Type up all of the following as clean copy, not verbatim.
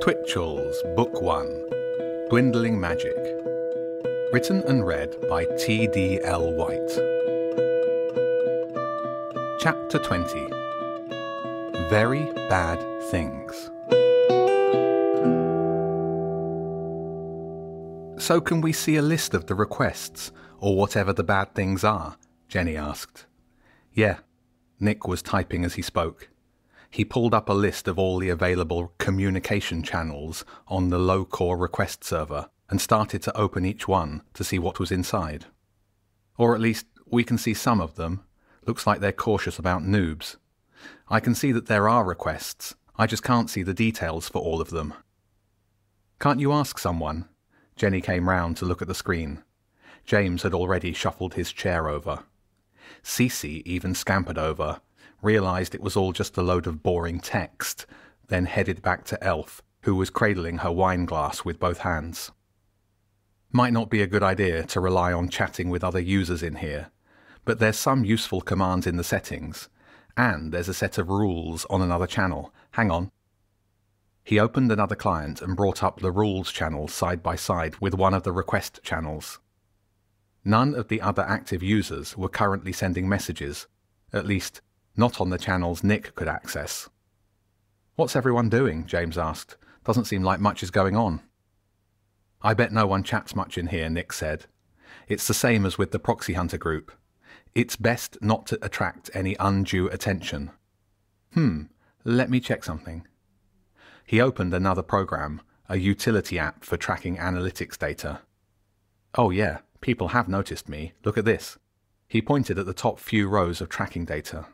Twitchell's Book 1, Dwindling Magic. Written and read by T.D.L. White. Chapter 20. Very Bad Things. So can we see a list of the requests, or whatever the bad things are? Jenny asked. Yeah. Nick was typing as he spoke. He pulled up a list of all the available communication channels on the low-core request server and started to open each one to see what was inside. Or at least, we can see some of them. Looks like they're cautious about noobs. I can see that there are requests. I just can't see the details for all of them. Can't you ask someone? Jenny came round to look at the screen. James had already shuffled his chair over. Cece even scampered over, realised it was all just a load of boring text, then headed back to Elf, who was cradling her wine glass with both hands. Might not be a good idea to rely on chatting with other users in here, but there's some useful commands in the settings, and there's a set of rules on another channel. Hang on. He opened another client and brought up the rules channel side by side with one of the request channels. None of the other active users were currently sending messages, at least not on the channels Nick could access. What's everyone doing? James asked. Doesn't seem like much is going on. I bet no one chats much in here, Nick said. It's the same as with the proxy hunter group. It's best not to attract any undue attention. Let me check something. He opened another program, a utility app for tracking analytics data. Oh yeah, people have noticed me. Look at this. He pointed at the top few rows of tracking data.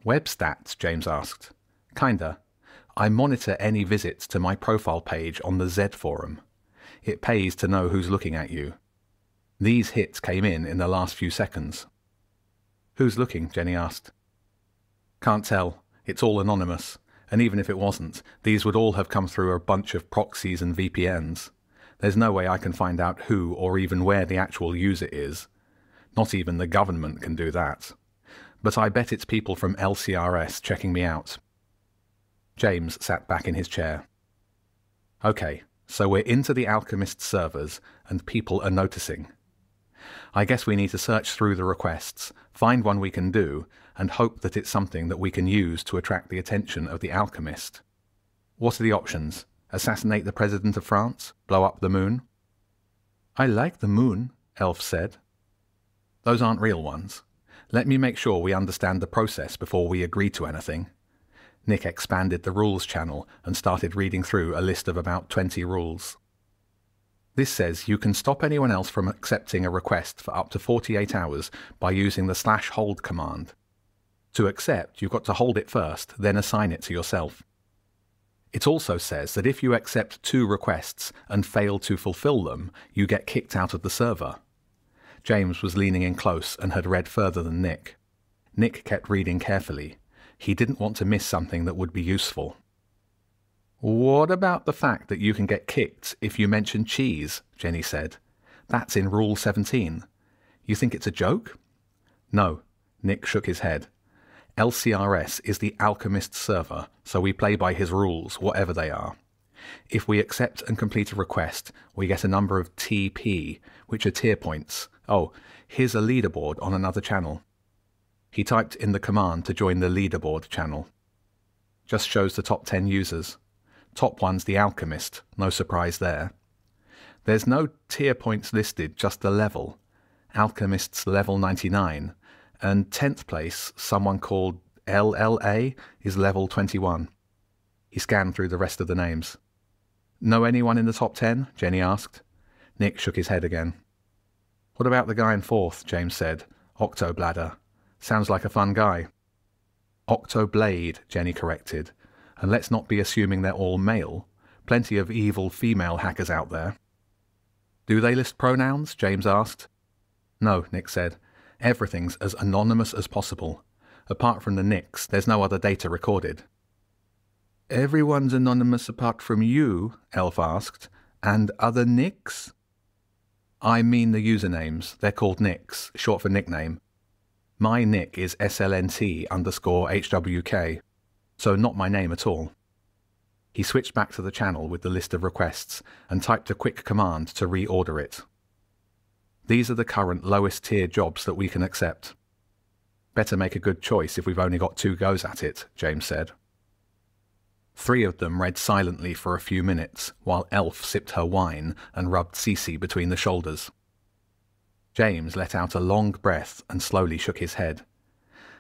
Web stats, James asked. Kinda. I monitor any visits to my profile page on the Z forum. It pays to know who's looking at you. These hits came in the last few seconds. Who's looking? Jenny asked. Can't tell. It's all anonymous. And even if it wasn't, these would all have come through a bunch of proxies and VPNs. There's no way I can find out who or even where the actual user is. Not even the government can do that. But I bet it's people from LCRS checking me out. James sat back in his chair. Okay, so we're into the Alchemist servers, and people are noticing. I guess we need to search through the requests, find one we can do, and hope that it's something that we can use to attract the attention of the Alchemist. What are the options? Assassinate the President of France? Blow up the moon? I like the moon, Elf said. Those aren't real ones. Let me make sure we understand the process before we agree to anything. Nick expanded the rules channel and started reading through a list of about 20 rules. This says you can stop anyone else from accepting a request for up to 48 hours by using the /hold command. To accept, you've got to hold it first, then assign it to yourself. It also says that if you accept 2 requests and fail to fulfill them, you get kicked out of the server. James was leaning in close and had read further than Nick. Nick kept reading carefully. He didn't want to miss something that would be useful. What about the fact that you can get kicked if you mention cheese? Jenny said. That's in Rule 17. You think it's a joke? No. Nick shook his head. LCRS is the Alchemist server, so we play by his rules, whatever they are. If we accept and complete a request, we get a number of TP, which are tier points. Oh, here's a leaderboard on another channel. He typed in the command to join the leaderboard channel. Just shows the top 10 users. Top one's the Alchemist, no surprise there. There's no tier points listed, just the level. Alchemist's level 99, and 10th place, someone called LLA, is level 21. He scanned through the rest of the names. Know anyone in the top 10? Jenny asked. Nick shook his head again. What about the guy in 4th? James said. Octobladder. Sounds like a fun guy. Octoblade, Jenny corrected. And let's not be assuming they're all male. Plenty of evil female hackers out there. Do they list pronouns? James asked. No, Nick said. Everything's as anonymous as possible. Apart from the nicks, there's no other data recorded. Everyone's anonymous apart from you, Elf asked. And other nicks? I mean the usernames. They're called nicks, short for nickname. My nick is SLNT_HWK, so not my name at all. He switched back to the channel with the list of requests and typed a quick command to reorder it. These are the current lowest tier jobs that we can accept. Better make a good choice if we've only got 2 goes at it, James said. 3 of them read silently for a few minutes while Elf sipped her wine and rubbed Cece between the shoulders. James let out a long breath and slowly shook his head.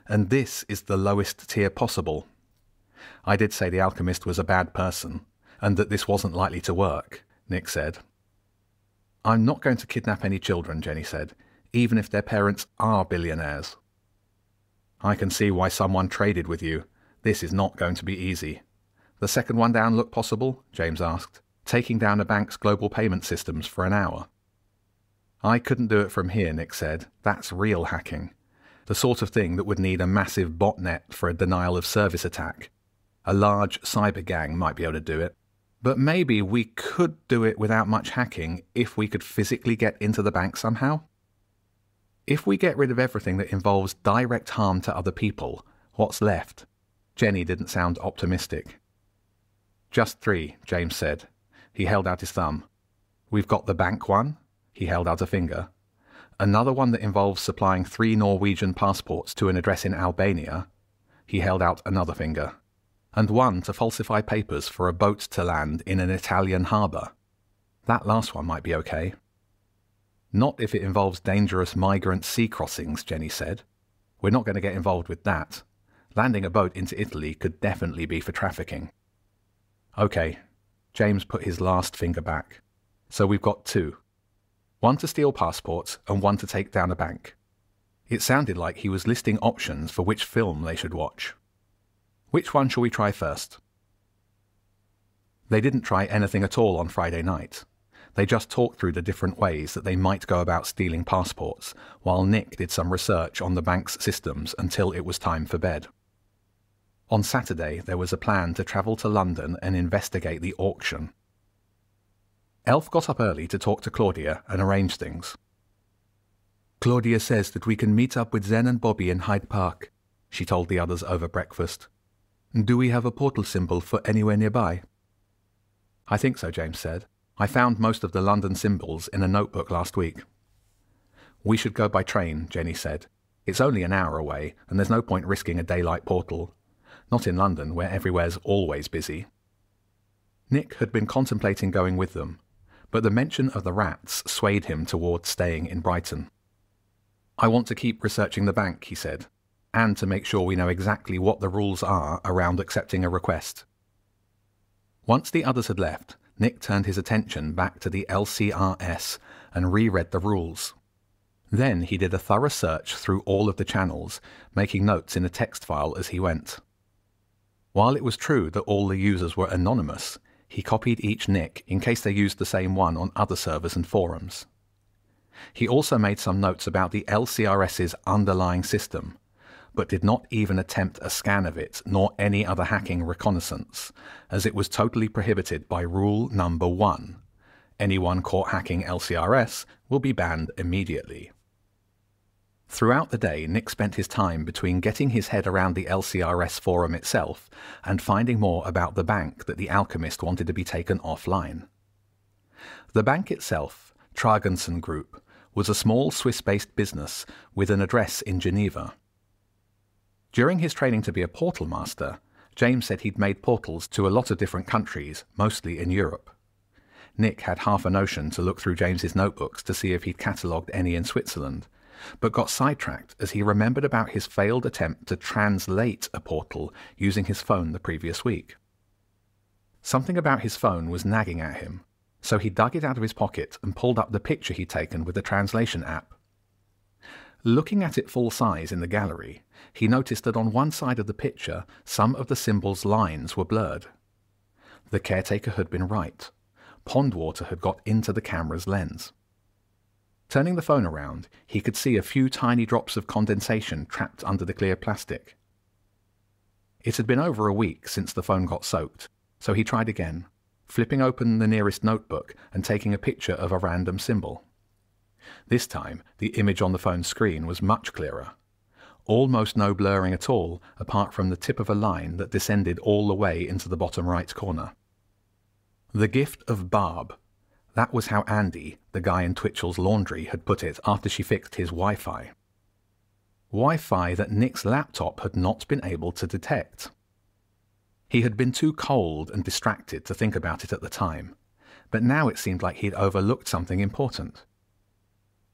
And this is the lowest tier possible. I did say the alchemist was a bad person, and that this wasn't likely to work, Nick said. I'm not going to kidnap any children, Jenny said, even if their parents are billionaires. I can see why someone traded with you. This is not going to be easy. The second one down look possible? James asked, taking down a bank's global payment systems for an hour. I couldn't do it from here, Nick said. That's real hacking. The sort of thing that would need a massive botnet for a denial-of-service attack. A large cyber gang might be able to do it. But maybe we could do it without much hacking if we could physically get into the bank somehow? If we get rid of everything that involves direct harm to other people, what's left? Jenny didn't sound optimistic. Just 3, James said. He held out his thumb. We've got the bank one. He held out a finger. Another one that involves supplying 3 Norwegian passports to an address in Albania. He held out another finger. And one to falsify papers for a boat to land in an Italian harbour. That last one might be okay. Not if it involves dangerous migrant sea crossings, Jenny said. We're not going to get involved with that. Landing a boat into Italy could definitely be for trafficking. Okay, James put his last finger back. So we've got 2. One to steal passports and one to take down a bank. It sounded like he was listing options for which film they should watch. Which one shall we try first? They didn't try anything at all on Friday night. They just talked through the different ways that they might go about stealing passports, while Nick did some research on the bank's systems until it was time for bed. On Saturday, there was a plan to travel to London and investigate the auction. Elf got up early to talk to Claudia and arrange things. Claudia says that we can meet up with Zen and Bobby in Hyde Park, she told the others over breakfast. Do we have a portal symbol for anywhere nearby? I think so, James said. I found most of the London symbols in a notebook last week. We should go by train, Jenny said. It's only an hour away, and there's no point risking a daylight portal. Not in London, where everywhere's always busy. Nick had been contemplating going with them, but the mention of the rats swayed him towards staying in Brighton. I want to keep researching the bank, he said, and to make sure we know exactly what the rules are around accepting a request. Once the others had left, Nick turned his attention back to the LCRS and reread the rules. Then he did a thorough search through all of the channels, making notes in a text file as he went. While it was true that all the users were anonymous, he copied each nick in case they used the same one on other servers and forums. He also made some notes about the LCRS's underlying system, but did not even attempt a scan of it nor any other hacking reconnaissance, as it was totally prohibited by rule number 1. Anyone caught hacking LCRS will be banned immediately. Throughout the day, Nick spent his time between getting his head around the LCRS forum itself and finding more about the bank that the alchemist wanted to be taken offline. The bank itself, Tragensen Group, was a small Swiss-based business with an address in Geneva. During his training to be a portal master, James said he'd made portals to a lot of different countries, mostly in Europe. Nick had half a notion to look through James's notebooks to see if he'd catalogued any in Switzerland, but got sidetracked as he remembered about his failed attempt to translate a portal using his phone the previous week. Something about his phone was nagging at him, so he dug it out of his pocket and pulled up the picture he'd taken with the translation app. Looking at it full size in the gallery, he noticed that on one side of the picture some of the symbol's lines were blurred. The caretaker had been right. Pond water had got into the camera's lens. Turning the phone around, he could see a few tiny drops of condensation trapped under the clear plastic. It had been over a week since the phone got soaked, so he tried again, flipping open the nearest notebook and taking a picture of a random symbol. This time, the image on the phone's screen was much clearer. Almost no blurring at all, apart from the tip of a line that descended all the way into the bottom right corner. The gift of Barb. That was how Andy, the guy in Twitchell's laundry, had put it after she fixed his Wi-Fi. Wi-Fi that Nick's laptop had not been able to detect. He had been too cold and distracted to think about it at the time, but now it seemed like he'd overlooked something important.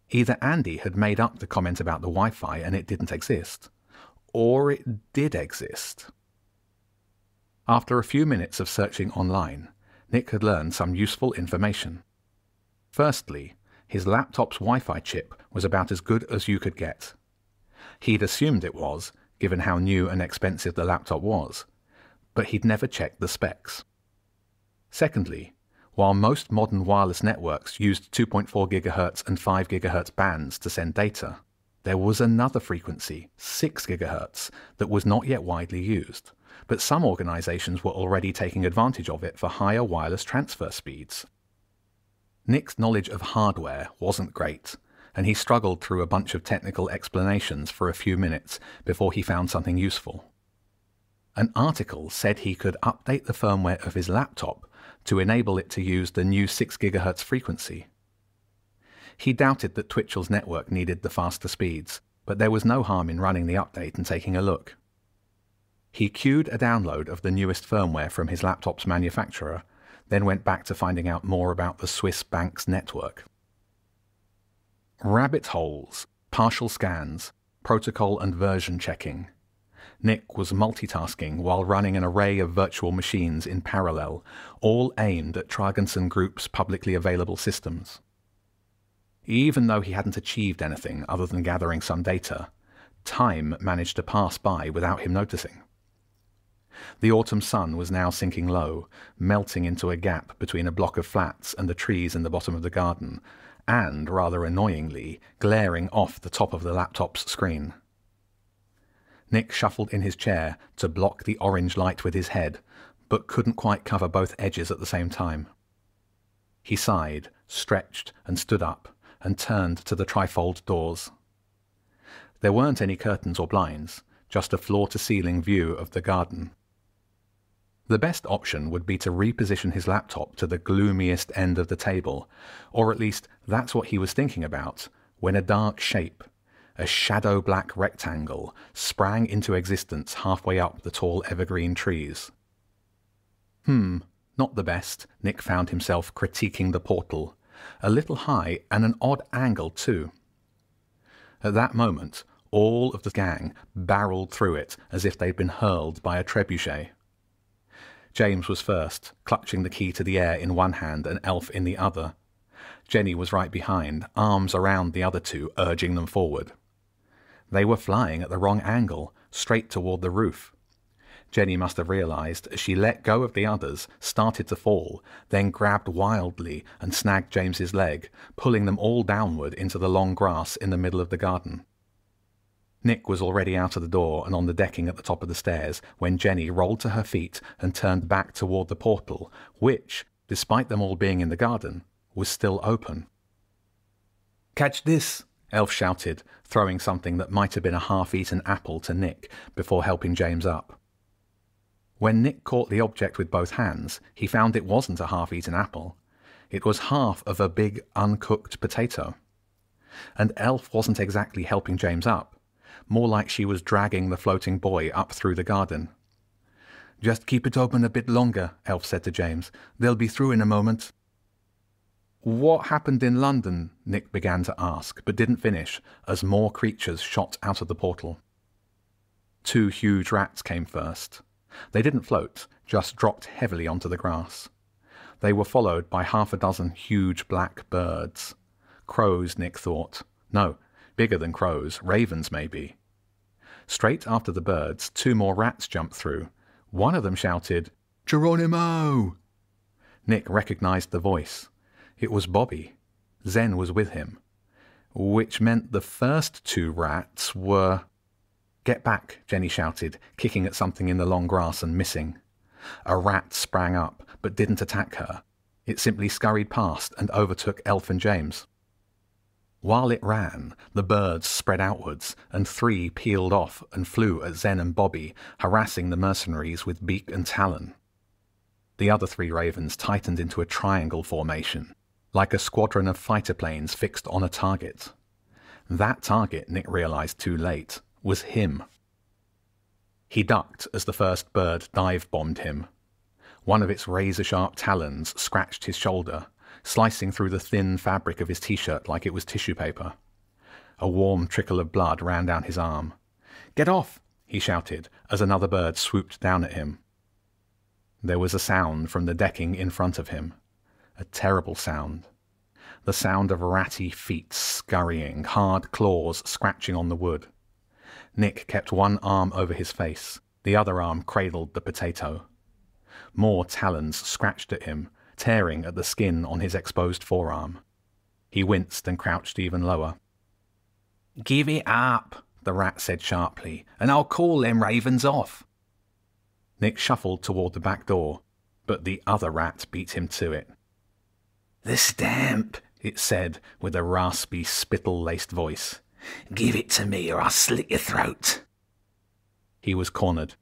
Either Andy had made up the comment about the Wi-Fi and it didn't exist, or it did exist. After a few minutes of searching online, Nick had learned some useful information. Firstly, his laptop's Wi-Fi chip was about as good as you could get. He'd assumed it was, given how new and expensive the laptop was, but he'd never checked the specs. Secondly, while most modern wireless networks used 2.4 GHz and 5 GHz bands to send data, there was another frequency, 6 GHz, that was not yet widely used, but some organizations were already taking advantage of it for higher wireless transfer speeds. Nick's knowledge of hardware wasn't great, and he struggled through a bunch of technical explanations for a few minutes before he found something useful. An article said he could update the firmware of his laptop to enable it to use the new 6 GHz frequency. He doubted that Twitchell's network needed the faster speeds, but there was no harm in running the update and taking a look. He queued a download of the newest firmware from his laptop's manufacturer, then went back to finding out more about the Swiss bank's network. Rabbit holes, partial scans, protocol and version checking. Nick was multitasking while running an array of virtual machines in parallel, all aimed at Tragensen Group's publicly available systems. Even though he hadn't achieved anything other than gathering some data, time managed to pass by without him noticing. The autumn sun was now sinking low, melting into a gap between a block of flats and the trees in the bottom of the garden, and, rather annoyingly, glaring off the top of the laptop's screen. Nick shuffled in his chair to block the orange light with his head, but couldn't quite cover both edges at the same time. He sighed, stretched, and stood up, and turned to the trifold doors. There weren't any curtains or blinds, just a floor-to-ceiling view of the garden. The best option would be to reposition his laptop to the gloomiest end of the table, or at least that's what he was thinking about, when a dark shape, a shadow-black rectangle, sprang into existence halfway up the tall evergreen trees. Not the best, Nick found himself critiquing the portal, a little high and an odd angle too. At that moment, all of the gang barreled through it as if they'd been hurled by a trebuchet. James was first, clutching the key to the air in one hand and Elf in the other. Jenny was right behind, arms around the other two, urging them forward. They were flying at the wrong angle, straight toward the roof. Jenny must have realized as she let go of the others, started to fall, then grabbed wildly and snagged James's leg, pulling them all downward into the long grass in the middle of the garden. Nick was already out of the door and on the decking at the top of the stairs when Jenny rolled to her feet and turned back toward the portal, which, despite them all being in the garden, was still open. "Catch this!" Elf shouted, throwing something that might have been a half-eaten apple to Nick before helping James up. When Nick caught the object with both hands, he found it wasn't a half-eaten apple. It was half of a big, uncooked potato. And Elf wasn't exactly helping James up, more like she was dragging the floating boy up through the garden. "Just keep it open a bit longer," Elf said to James. "They'll be through in a moment." "What happened in London?" Nick began to ask, but didn't finish, as more creatures shot out of the portal. 2 huge rats came first. They didn't float, just dropped heavily onto the grass. They were followed by 6 huge black birds. Crows, Nick thought. No, bigger than crows, ravens maybe. Straight after the birds, 2 more rats jumped through. One of them shouted, "Geronimo!" Nick recognized the voice. It was Bobby. Zen was with him. Which meant the first 2 rats were... "Get back," Jenny shouted, kicking at something in the long grass and missing. A rat sprang up, but didn't attack her. It simply scurried past and overtook Elf and James. While it ran, the birds spread outwards, and 3 peeled off and flew at Zen and Bobby, harassing the mercenaries with beak and talon. The other 3 ravens tightened into a triangle formation, like a squadron of fighter planes fixed on a target. That target, Nick realized too late, was him. He ducked as the first bird dive-bombed him. One of its razor-sharp talons scratched his shoulder, slicing through the thin fabric of his t-shirt like it was tissue paper. A warm trickle of blood ran down his arm. "Get off!" he shouted as another bird swooped down at him. There was a sound from the decking in front of him. A terrible sound. The sound of ratty feet scurrying, hard claws scratching on the wood. Nick kept one arm over his face. The other arm cradled the potato. More talons scratched at him, tearing at the skin on his exposed forearm. He winced and crouched even lower. "Give it up," the rat said sharply, "and I'll call them ravens off." Nick shuffled toward the back door, but the other rat beat him to it. "The stamp," it said with a raspy, spittle-laced voice. "Give it to me or I'll slit your throat." He was cornered.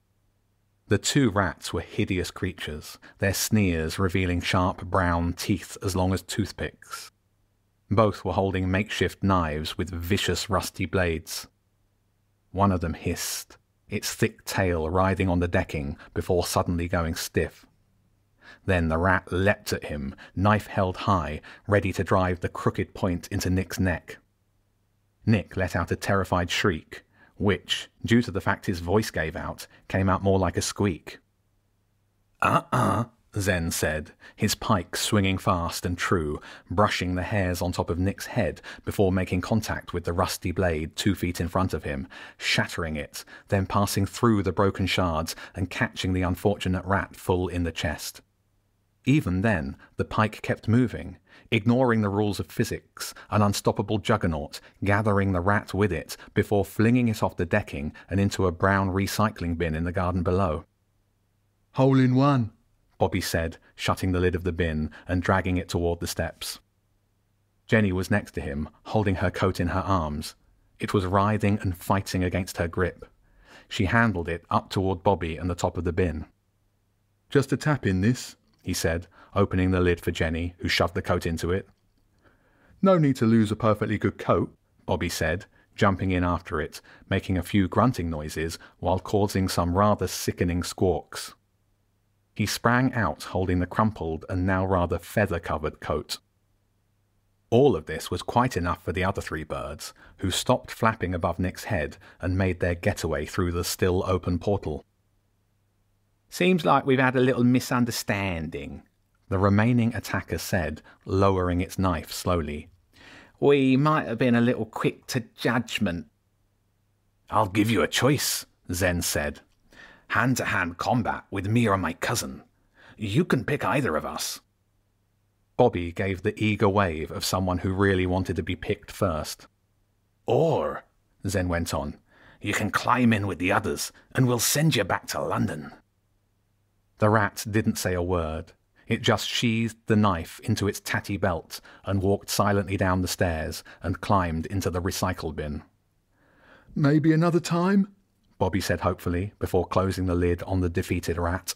The 2 rats were hideous creatures, their sneers revealing sharp brown teeth as long as toothpicks. Both were holding makeshift knives with vicious rusty blades. One of them hissed, its thick tail writhing on the decking before suddenly going stiff. Then the rat leapt at him, knife held high, ready to drive the crooked point into Nick's neck. Nick let out a terrified shriek, which, due to the fact his voice gave out, came out more like a squeak. Zen said, his pike swinging fast and true, brushing the hairs on top of Nick's head before making contact with the rusty blade 2 feet in front of him, shattering it, then passing through the broken shards and catching the unfortunate rat full in the chest. Even then, the pike kept moving, ignoring the rules of physics, an unstoppable juggernaut, gathering the rat with it before flinging it off the decking and into a brown recycling bin in the garden below. "Hole in one," Bobby said, shutting the lid of the bin and dragging it toward the steps. Jenny was next to him, holding her coat in her arms. It was writhing and fighting against her grip. She handled it up toward Bobby and the top of the bin. "Just a tap in this," he said, opening the lid for Jenny, who shoved the coat into it. "No need to lose a perfectly good coat," Bobby said, jumping in after it, making a few grunting noises while causing some rather sickening squawks. He sprang out holding the crumpled and now rather feather-covered coat. All of this was quite enough for the other 3 birds, who stopped flapping above Nick's head and made their getaway through the still open portal. "Seems like we've had a little misunderstanding," the remaining attacker said, lowering its knife slowly. "We might have been a little quick to judgment." "I'll give you a choice," Zen said. "Hand-to-hand combat with me or my cousin. You can pick either of us." Bobby gave the eager wave of someone who really wanted to be picked first. "Or," Zen went on, "you can climb in with the others and we'll send you back to London." The rat didn't say a word. It just sheathed the knife into its tatty belt and walked silently down the stairs and climbed into the recycle bin. "Maybe another time," Bobby said hopefully, before closing the lid on the defeated rat.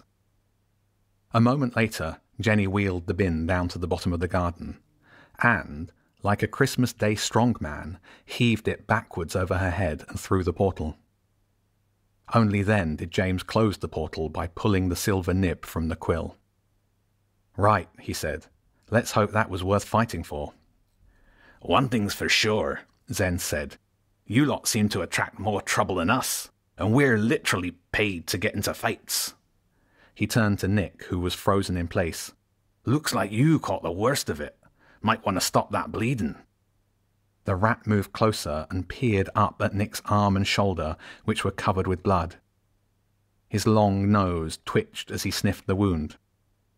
A moment later, Jenny wheeled the bin down to the bottom of the garden, and, like a Christmas Day strongman, heaved it backwards over her head and through the portal. Only then did James close the portal by pulling the silver nib from the quill. "Right," he said. "Let's hope that was worth fighting for." "One thing's for sure," Zen said. "You lot seem to attract more trouble than us, and we're literally paid to get into fights." He turned to Nick, who was frozen in place. "Looks like you caught the worst of it. Might want to stop that bleeding." The rat moved closer and peered up at Nick's arm and shoulder, which were covered with blood. His long nose twitched as he sniffed the wound.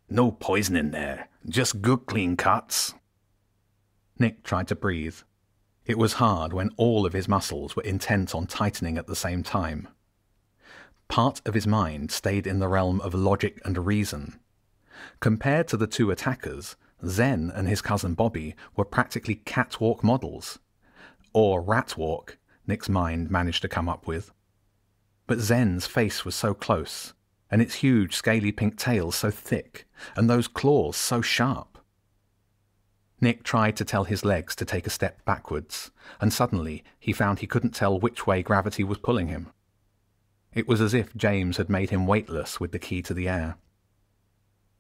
"No poison in there, just good clean cuts." Nick tried to breathe. It was hard when all of his muscles were intent on tightening at the same time. Part of his mind stayed in the realm of logic and reason. Compared to the 2 attackers, Zen and his cousin Bobby were practically catwalk models. Or ratwalk, Nick's mind managed to come up with. But Zen's face was so close, and its huge scaly pink tail so thick, and those claws so sharp. Nick tried to tell his legs to take a step backwards, and suddenly he found he couldn't tell which way gravity was pulling him. It was as if James had made him weightless with the key to the air.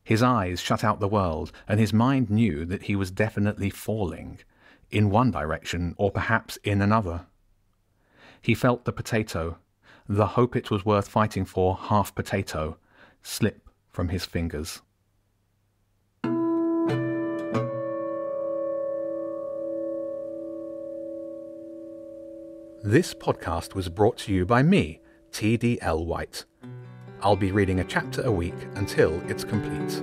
His eyes shut out the world, and his mind knew that he was definitely falling, in one direction or perhaps in another. He felt the potato, the hope it was worth fighting for half potato, slip from his fingers. This podcast was brought to you by me, TDL White. I'll be reading a chapter a week until it's complete.